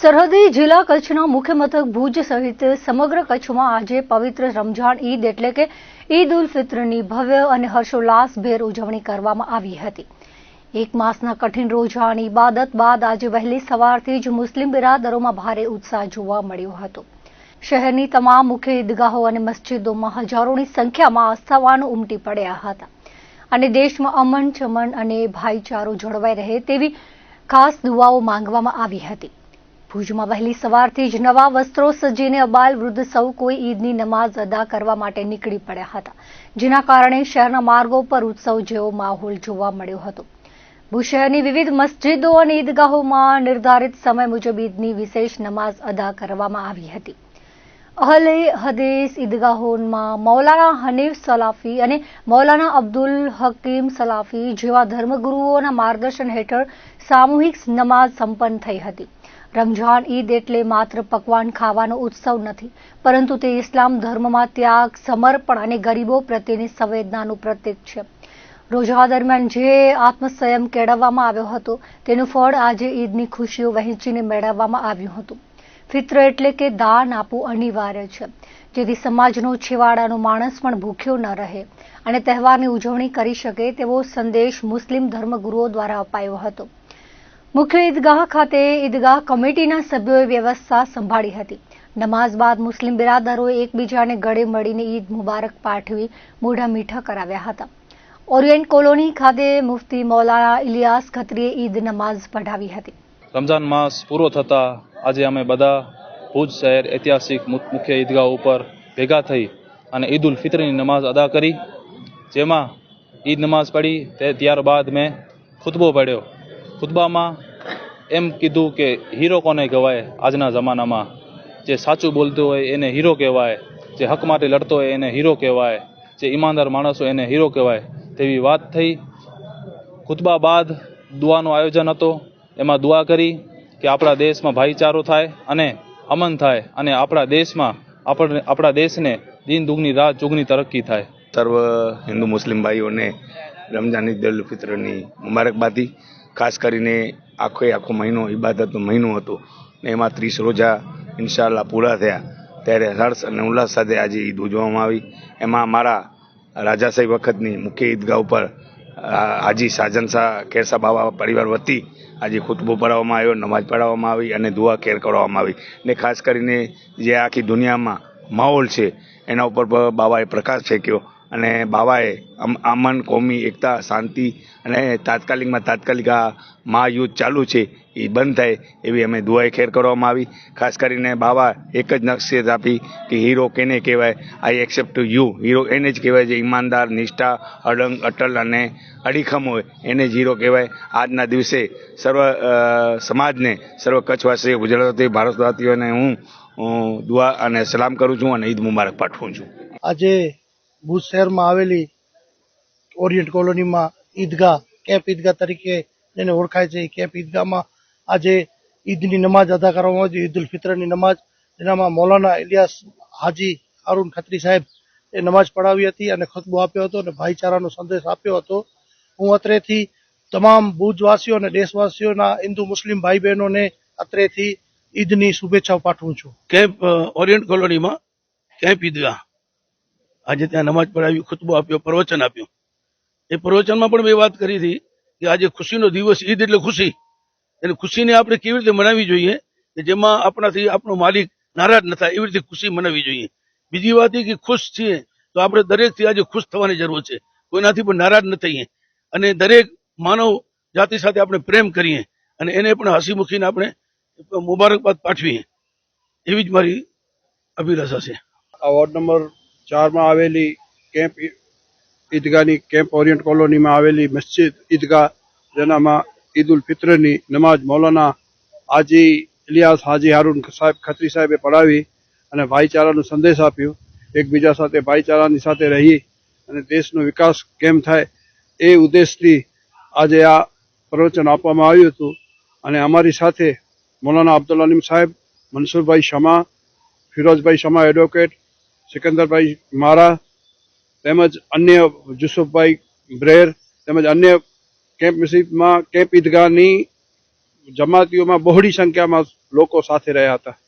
સરહદી જિલ્લા કચ્છના મુખ્ય મથક ભુજ સહિત સમગ્ર કચ્છમાં આજે પવિત્ર રમઝાન ઈદ એટલે કે ઈદ ઉલ ફિત્રની ભવ્ય અને હર્ષોલ્લાસભેર ઉજવણી કરવામાં આવી હતી। એક માસના કઠિન રોજાની ઇબાદત બાદ આજે વહેલી સવારથી જ મુસ્લિમ બિરાદરોમાં ભારે ઉત્સાહ જોવા મળ્યો હતો। શહેરની તમામ મુખ્ય ઈદગાહો અને મસ્જિદોમાં હજારોની સંખ્યામાં આસ્થાવાન ઉમટી પડ્યા હતા અને દેશમાં અમન ચમન અને ભાઈચારો જળવાઈ રહે તેવી ખાસ દુઆઓ માંગવામાં આવી હતી। ભુજમાં વહેલી સવારથી જ નવા વસ્ત્રો સજીને અબાલ વૃદ્ધ સૌ કોઈ ઈદની નમાઝ અદા કરવા માટે નીકળી પડ્યા હતા, જેના કારણે શહેરના માર્ગો પર ઉત્સવ જેવો માહોલ જોવા મળ્યો હતો। ભુજ શહેરની વિવિધ મસ્જિદો અને ઈદગાહોમાં નિર્ધારિત સમય મુજબ ઈદની વિશેષ નમાઝ અદા કરવામાં આવી હતી। અહલે હદીસ ઈદગાહોમાં મૌલાના હનીફ સલાફી અને મૌલાના અબ્દુલ હકીમ સલાફી જેવા ધર્મગુરુઓના માર્ગદર્શન હેઠળ સામૂહિક નમાઝ સંપન્ન થઈ હતી। રમઝાન ઈદ એટલે માત્ર પકવાન ખાવાનો ઉત્સવ નથી, પરંતુ તે ઇસ્લામ ધર્મમાં ત્યાગ, સમર્પણ અને ગરીબો પ્રત્યેની સંવેદનાનું પ્રતીક છે। રોજા દરમિયાન જે આત્મસંયમ કેળવવામાં આવ્યો હતો તેનું ફળ આજે ઈદની ખુશીઓ વહેંચીને મેળવવામાં આવ્યું હતું। ફિત્ર એટલે કે દાન આપવું અનિવાર્ય છે, જેથી સમાજનો છેવાડાનો માણસ પણ ભૂખ્યો ન રહે અને તહેવારની ઉજવણી કરી શકે તેવો સંદેશ મુસ્લિમ ધર્મગુરુઓ દ્વારા અપાયો હતો। મુખ્ય ઈદગાહ ખાતે ઈદગાહ કમિટીના સભ્યોએ વ્યવસ્થા સંભાળી હતી। નમાઝ બાદ મુસ્લિમ બિરાદરોએ એકબીજાને ગળે મળીને ઈદ મુબારક પાઠવી મોઢા મીઠા કરાવ્યા હતા। ઓરિએન્ટ કોલોની ખાતે મુફ્તી મૌલાના ઇલિયાસ ખત્રીએ ઈદ નમાઝ પઢાવી હતી। રમઝાન માસ પૂરો થતા આજે અમે બધા ભુજ શહેર ઐતિહાસિક મુખ્ય ઈદગાહ ઉપર ભેગા થઈ અને ઈદ ઉલ ફિત્રની નમાઝ અદા કરી, જેમાં ઈદ નમાઝ પઢી ત્યારબાદ મેં ખુતબો પડ્યો। ખુતબામાં એમ કીધું કે હીરો કોને કહેવાય આજના જમાનામાં, જે સાચું બોલતો હોય એને હીરો કહેવાય, જે હક માટે લડતો હોય એને હીરો કહેવાય, જે ઈમાનદાર માણસ હોય એને હીરો કહેવાય તેવી વાત થઈ। ખુતબા બાદ દુઆનું આયોજન હતો, એમાં દુઆ કરી કે આપણા દેશમાં ભાઈચારો થાય અને અમન થાય અને આપણા દેશને દિન દુગની રાત ચુગની તરક્કી થાય। સર્વ હિન્દુ મુસ્લિમ ભાઈઓને રમઝાન ઈદ ઉલ ફિત્રની મુબારકબાદી। ખાસ કરીને આખો મહિનો ઇબાદતનો મહિનો હતો ને એમાં 30 રોજા ઇન્શાઅલ્લાહ પૂરા થયા, ત્યારે હર્ષ અને ઉલ્લાસ સાથે આજે ઈદ ઉજવવામાં આવી। એમાં અમારા રાજાશાહી વખતની મુખ્ય ઈદગાહ ઉપર હાજી સાજન શાહ કેરસા બાબા પરિવાર વતી આજે ખુતબો પઢાવવામાં આવ્યો, નમાઝ પઢાવવામાં આવી અને દુઆ ખેર કરવામાં આવી ને ખાસ કરીને જે આખી દુનિયામાં માહોલ છે એના ઉપર બાબાએ પ્રકાશ ફેંક્યો અને બાબાએ અમન, કોમી એકતા, શાંતિ અને તાત્કાલિક આ મહાયુદ્ધ ચાલુ છે એ બંધ થાય એવી અમે દુઆએ ખેર કરવામાં આવી। ખાસ કરીને બાબા એક જ નસીહત આપી કે હીરો કેને કહેવાય, આઈ એક્સેપ્ટ ટુ યુ। હીરો એને જ કહેવાય જે ઈમાનદાર, નિષ્ઠા, અડંગ, અટલ અને અડીખમ હોય એને જ હીરો કહેવાય। આજના દિવસે સર્વ સમાજને, સર્વ કચ્છવાસીઓ, ગુજરાતી, ભારતવાસીઓને હું દુઆ અને સલામ કરું છું અને ઈદ મુબારક પાઠવું છું। આજે ભુજ શહેરમાં આવેલી ઓરિએન્ટ કોલોનીમાં ઈદગાહ કેમ્પ ઈદગાહ તરીકે જેને ઓળખાય છે એ કેમ્પ ઈદગાહમાં આજે ઈદની નમાઝ અદા કરવામાં આવી, ઈદ ઉલ ફિત્રની નમાઝ, જેનામાં મૌલાના ઇલિયાસ હાજી હારૂન ખત્રી સાહેબ એ નમાઝ પઢાવી હતી અને ખુતબો આપ્યો હતો અને ભાઈચારાનો સંદેશ આપ્યો હતો। હું અત્રેથી તમામ ભુજવાસીઓ અને દેશવાસીઓના હિન્દુ મુસ્લિમ ભાઈ બહેનોને અત્રેથી ઈદની શુભેચ્છાઓ પાઠવું છું। કેમ્પ ઓરિએન્ટ કોલોનીમાં કેમ્પ ઈદગાહ આજે ત્યાં નમાઝ પઢાવી, ખુતબો આપ્યો, પ્રવચન આપ્યું। એ પ્રવચનમાં પણ મેં વાત કરી હતી કે આજે ખુશીનો દિવસ, ઈદ એટલે ખુશી, એટલે ખુશીને આપણે કેવી રીતે મનાવવી જોઈએ કે જેમાં આપણાથી આપણો માલિક નારાજ ન થાય એવી રીતે ખુશી મનાવવી જોઈએ। બીજી વાત એ કે ખુશ છીએ તો આપણે દરેકથી આજે ખુશ થવાની જરૂર છે, કોઈનાથી પણ નારાજ ન થઈએ અને દરેક માનવ જાતિ સાથે આપણે પ્રેમ કરીએ અને એને પણ હસી મૂકીને આપણે મુબારકબાદ પાઠવીએ, એવી જ મારી અભિલાષા છે। આ વોર્ડ નંબર 4 માં આવેલી કેમ્પ ઈદગાહની કેમ્પ ઓરિએન્ટ કોલોનીમાં આવેલી મસ્જિદ ઈદગાહ, જેનામાં ઈદ ઉલ ફિત્રની નમાઝ મૌલાના હાજી ઇલિયાસ હાજી હારૂન સાહેબ ખત્રી સાહેબે પઢાવી અને ભાઈચારાનો સંદેશ આપ્યો। એકબીજા સાથે ભાઈચારાની સાથે રહી અને દેશનો વિકાસ કેમ થાય એ ઉદ્દેશથી આજે આ પ્રવચન આપવામાં આવ્યું હતું અને અમારી સાથે મૌલાના અબ્દુલ હકીમ સાહેબ, મનસુરભાઈ શમા, ફિરોઝભાઈ શમા એડવોકેટ, સિકંદરભાઈ મારા તેમજ અન્ય યુસુફભાઈ બ્રેર તેમજ અન્ય કેમ્પ મસ્જિદમાં કેમ્પ ઈદગાહની જમાતીઓમાં બહોળી સંખ્યામાં લોકો સાથે રહ્યા હતા.